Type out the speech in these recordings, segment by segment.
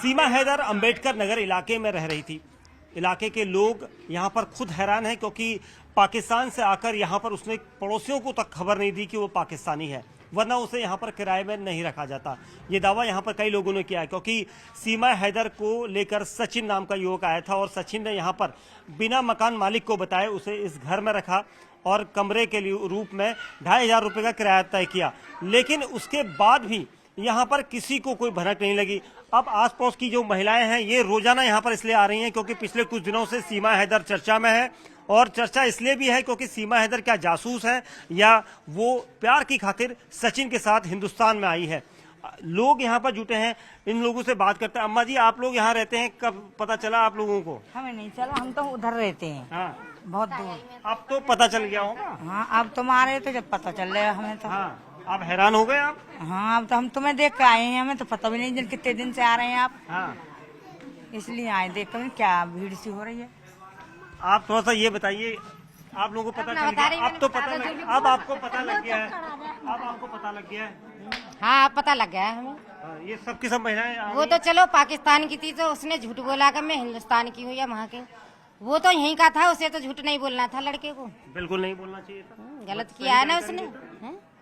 सीमा हैदर अंबेडकर नगर इलाके में रह रही थी। इलाके के लोग यहाँ पर खुद हैरान हैं क्योंकि पाकिस्तान से आकर यहाँ पर उसने पड़ोसियों को तक खबर नहीं दी कि वो पाकिस्तानी है, वरना उसे यहाँ पर किराए में नहीं रखा जाता। ये दावा यहाँ पर कई लोगों ने किया है क्योंकि सीमा हैदर को लेकर सचिन नाम का युवक आया था और सचिन ने यहाँ पर बिना मकान मालिक को बताए उसे इस घर में रखा और कमरे के लिए रूप में 2500 रुपये का किराया तय किया। लेकिन उसके बाद भी यहाँ पर किसी को कोई भनक नहीं लगी। अब आस पड़ोस की जो महिलाएं हैं ये रोजाना यहाँ पर इसलिए आ रही हैं क्योंकि पिछले कुछ दिनों से सीमा हैदर चर्चा में है, और चर्चा इसलिए भी है क्योंकि सीमा हैदर क्या जासूस है या वो प्यार की खातिर सचिन के साथ हिंदुस्तान में आई है। लोग यहाँ पर जुटे हैं, इन लोगों से बात करते हैं। अम्मा जी, आप लोग यहाँ रहते हैं, कब पता चला आप लोगों को? हमें नहीं चला, हम तो उधर रहते हैं। हाँ, बहुत दूर। अब तो पता चल गया होगा। हाँ, अब तुम आ रहे तो जब पता चल रहा है हमें तो। हाँ, आप हैरान हो गए आप? हाँ, अब तो हम तुम्हें देख के आए हैं, हमें तो पता भी नहीं दिन कितने दिन से आ रहे हैं आप। हाँ, इसलिए आए देख कर क्या भीड़ सी हो रही है। आप थोड़ा सा ये बताइए, आप लोगों को पता चल गया? अब तो पता लग, अब आपको पता लग गया है, अब आपको पता लग गया है। हाँ, पता लग गया है हमें। हाँ, ये सब की सब महिलाएं वो तो चलो पाकिस्तान की थी तो उसने झूठ बोला कि मैं हिंदुस्तान की हूँ या वहाँ के। वो तो यहीं का था, उसे तो झूठ नहीं बोलना था लड़के को। बिल्कुल नहीं बोलना चाहिए था। गलत किया है ना उसने।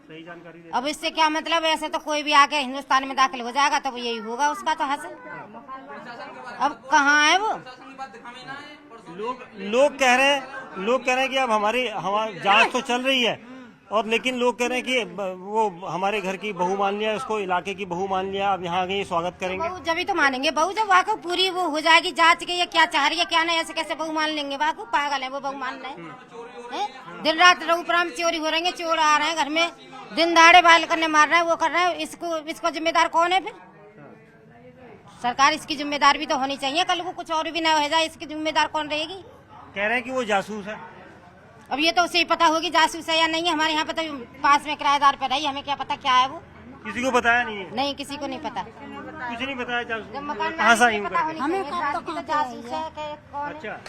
सही जानकारी दे। अब इससे क्या मतलब, ऐसे तो कोई भी आके हिंदुस्तान में दाखिल हो जाएगा तो यही होगा उसका तो हासिल। अब कहाँ है वो? लोग कह रहे हैं कि अब हमारी जांच तो चल रही है, और लेकिन लोग कह रहे हैं कि वो हमारे घर की बहू मान लिया, उसको इलाके की बहू मान लिया, अब यहाँ आ गई, स्वागत करेंगे। बहू जब ही तो मानेंगे, बहू जब वहाँ को पूरी वो हो जाएगी जांच के ये क्या चाह रही है क्या नहीं, ऐसे कैसे बहू मान लेंगे? वहाँ को पागल है वो बहू मान रहे हैं। दिन रात रघुपुराम चोरी हो रही है, चोर आ रहे हैं घर में, दिन दहाड़े बाल करने मार रहे हैं, वो कर रहे हैं। इसको जिम्मेदार कौन है फिर? सरकार इसकी जिम्मेदार भी तो होनी चाहिए। कल को कुछ और भी ना हो जाए, इसकी जिम्मेदार कौन रहेगी? कह रहे हैं कि वो जासूस है। अब ये तो उसे ही पता होगी जासूस है या नहीं है। हमारे यहाँ पे तो पास में किराएदार पे रही, हमें क्या पता क्या है वो। किसी को बताया नहीं है? नहीं, किसी को नहीं पता। कुछ नहीं बताया जासूस। जब मकान कहाँ से आई पता हूँ? होनी चाहिए जासूस है कि कौन है। अच्छा,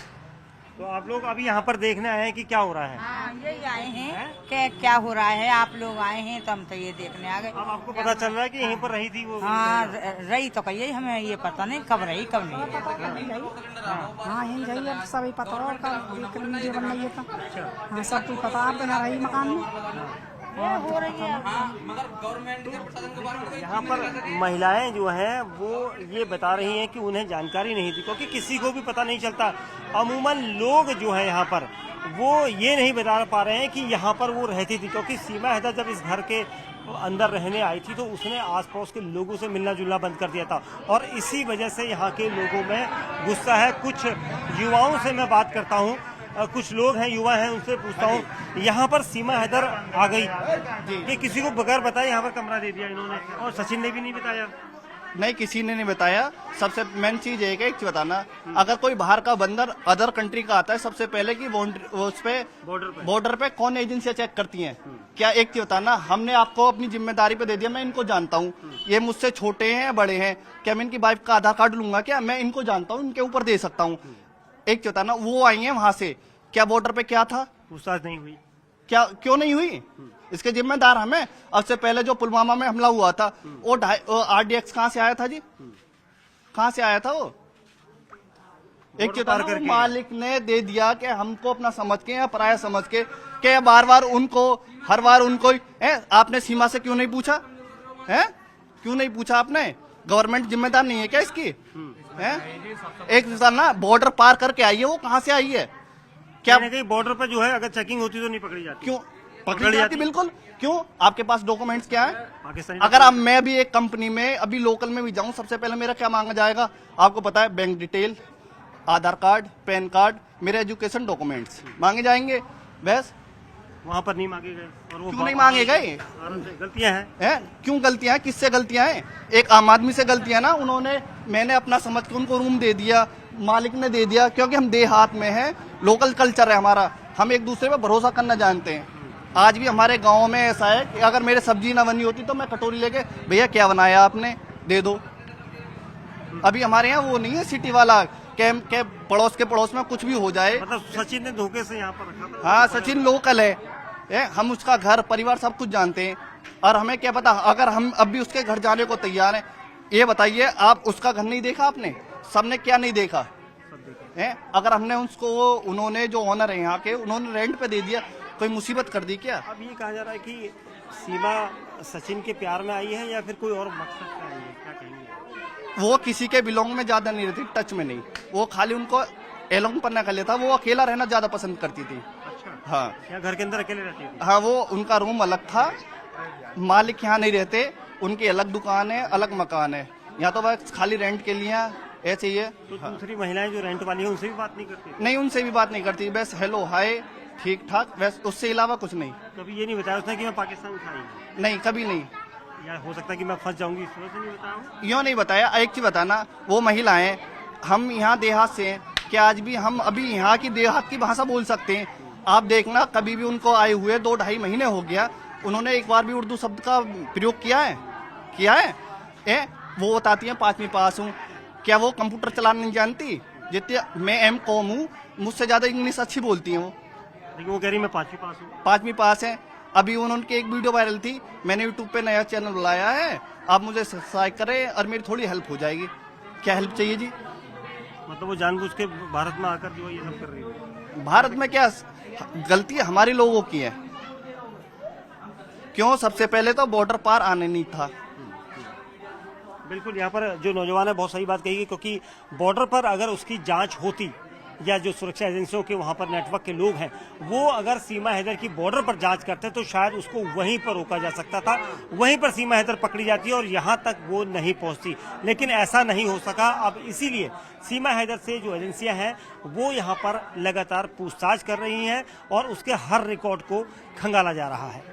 तो आप लोग अभी यहाँ पर देखने आए हैं कि क्या हो रहा है? हाँ, यही आए हैं कि क्या हो रहा है। आप लोग आए हैं तो हम तो ये देखने आ गए। अब आपको पता चल रहा है कि यहीं पर रही थी वो? हाँ, रही तो कही, हमें ये पता नहीं कब रही कब नहीं। हाँ, यही रही है, सभी पता है। और कल वीडियो बन रही है तो हाँ, सब कुछ पता। आप बिना रही मकान में हो रही है। यहाँ पर महिलाएं जो हैं वो ये बता रही हैं कि उन्हें जानकारी नहीं थी क्योंकि किसी को भी पता नहीं चलता। अमूमन लोग जो हैं यहाँ पर वो ये नहीं बता पा रहे हैं कि यहाँ पर वो रहती थी, क्योंकि सीमा हैदर जब इस घर के अंदर रहने आई थी तो उसने आस पड़ोस के लोगों से मिलना जुलना बंद कर दिया था, और इसी वजह से यहाँ के लोगों में गुस्सा है। कुछ युवाओं से मैं बात करता हूँ, कुछ लोग हैं, युवा हैं, उनसे पूछता हूँ। यहाँ पर सीमा हैदर आ गई कि किसी को बगैर बताए यहाँ पर कमरा दे दिया इन्होंने, और सचिन ने भी नहीं बताया। नहीं, किसी ने नहीं बताया। सबसे मेन चीज है कि एक चीज बताना, अगर कोई बाहर का बंदर अदर कंट्री का आता है, सबसे पहले की उस पे बॉर्डर पे कौन एजेंसियां चेक करती हैं? क्या एक चीज बताना, हमने आपको अपनी जिम्मेदारी पे दे दिया। मैं इनको जानता हूँ, ये मुझसे छोटे हैं बड़े हैं, क्या मैं इनकी वाइफ का आधार कार्ड लूंगा? क्या मैं इनको जानता हूँ, इनके ऊपर दे सकता हूँ? एक चीज बताना, वो आई है वहां से, क्या बॉर्डर पे क्या था? पूछताछ नहीं हुई? क्या क्यों नहीं हुई? इसके जिम्मेदार हमें। अब से पहले जो पुलवामा में हमला हुआ था, वो RDX कहाँ से आया था जी? कहाँ से आया था वो? एक चेतावनी मालिक ने दे दिया कि हमको अपना समझ के या पराया समझ के बार बार उनको, हर बार उनको आपने सीमा से क्यों नहीं पूछा है? क्यों नहीं पूछा आपने? गवर्नमेंट जिम्मेदार नहीं है क्या इसकी? एक ना बॉर्डर पार करके आई है, वो कहाँ से आई है? क्या कहीं बॉर्डर पर जो है अगर चेकिंग होती तो नहीं पकड़ी जाती? क्यों पकड़ी जाती? बिल्कुल। क्यों? आपके पास डॉक्यूमेंट्स क्या है? पाकिस्तानी। अगर अब मैं भी एक कंपनी में अभी लोकल में भी जाऊं, सबसे पहले मेरा क्या मांगा जाएगा? आपको पता है, बैंक डिटेल, आधार कार्ड, पैन कार्ड, मेरे एजुकेशन डॉक्यूमेंट्स मांगे जाएंगे। बस वहाँ पर नहीं मांगे गए, और वो क्यों नहीं मांगे गए? गलतियां हैं। क्यों गलतियां? किससे गलतियां हैं? एक आम आदमी से गलतियां ना। उन्होंने, मैंने अपना समझ के उनको रूम दे दिया, मालिक ने दे दिया, क्योंकि हम देहात में हैं, लोकल कल्चर है हमारा, हम एक दूसरे पे भरोसा करना जानते हैं। आज भी हमारे गांव में ऐसा है कि अगर मेरे सब्जी ना बनी होती तो मैं कटोरी लेके, भैया क्या बनाया आपने, दे दो। अभी हमारे यहाँ वो नहीं है सिटी वाला के पड़ोस के पड़ोस में कुछ भी हो जाए। मतलब सचिन ने धोखे से यहाँ पर रखा था? हाँ, सचिन लोकल है, हम उसका घर परिवार सब कुछ जानते हैं, और हमें क्या पता, अगर हम अब भी उसके घर जाने को तैयार हैं। ये बताइए, आप उसका घर नहीं देखा आपने? सबने क्या नहीं देखा है? अगर हमने उसको, उन्होंने जो ऑनर है यहाँ के, उन्होंने रेंट पे दे दिया, कोई मुसीबत कर दी क्या? अब ये कहा जा रहा है कि सीमा सचिन के प्यार में आई है या फिर कोई और मकसद से आई है, क्या कहेंगे? वो किसी के बिलोंग में ज्यादा नहीं रहती, टच में नहीं। वो खाली उनको एलोंग पन्ना कर लेता, वो अकेला रहना ज्यादा पसंद करती थी। अच्छा, हाँ या घर के अंदर अकेले रहती थी? हाँ, वो उनका रूम अलग था, मालिक यहाँ नहीं रहते, उनकी अलग दुकान है, अलग मकान है, यहाँ तो बस खाली रेंट के लिए ऐसे ही है। तो दूसरी महिलाएं जो रेंट वाली हैं उनसे भी बात नहीं करती? नहीं, उनसे भी बात नहीं करती, बस हेलो हाय ठीक ठाक, बस उससे अलावा कुछ नहीं। कभी ये नहीं बताया उसने कि मैं पाकिस्तान से आई हूँ, नहीं, कभी नहीं। या हो सकता है कि मैं फंस जाऊंगी, इस वजह से नहीं बताया हूँ? यूँ नहीं बताया। एक चीज बताना, वो महिलाएं, हम यहाँ देहात से हैं, क्या आज भी हम अभी यहाँ की देहात की भाषा बोल सकते हैं? आप देखना, कभी भी उनको आए हुए 2-2.5 महीने हो गया, उन्होंने एक बार भी उर्दू शब्द का प्रयोग किया है? वो बताती हैं 5वीं पास हूँ। क्या वो कंप्यूटर चलाना नहीं जानती? जितने मैं M.Com हूँ, मुझसे ज्यादा इंग्लिश अच्छी बोलती हैं वो। लेकिन वो कह रही मैं 5वीं पास हूँ। 5वीं पास है। अभी उन्होंने एक वीडियो वायरल थी, मैंने यूट्यूब पे नया चैनल बुलाया है, आप मुझे सब्सक्राइब करें और मेरी थोड़ी हेल्प हो जाएगी। क्या हेल्प चाहिए जी? मतलब वो जानबूझ के भारत में आकर जो ये सब कर रही है। भारत में क्या गलती हमारे लोगों की है? क्यों? सबसे पहले तो बॉर्डर पार आने नहीं था। बिल्कुल, यहाँ पर जो नौजवान है बहुत सही बात कही, क्योंकि बॉर्डर पर अगर उसकी जांच होती, या जो सुरक्षा एजेंसियों के वहां पर नेटवर्क के लोग हैं, वो अगर सीमा हैदर की बॉर्डर पर जांच करते तो शायद उसको वहीं पर रोका जा सकता था, वहीं पर सीमा हैदर पकड़ी जाती और यहां तक वो नहीं पहुंचती। लेकिन ऐसा नहीं हो सका। अब इसीलिए सीमा हैदर से जो एजेंसियां हैं वो यहां पर लगातार पूछताछ कर रही हैं और उसके हर रिकॉर्ड को खंगाला जा रहा है।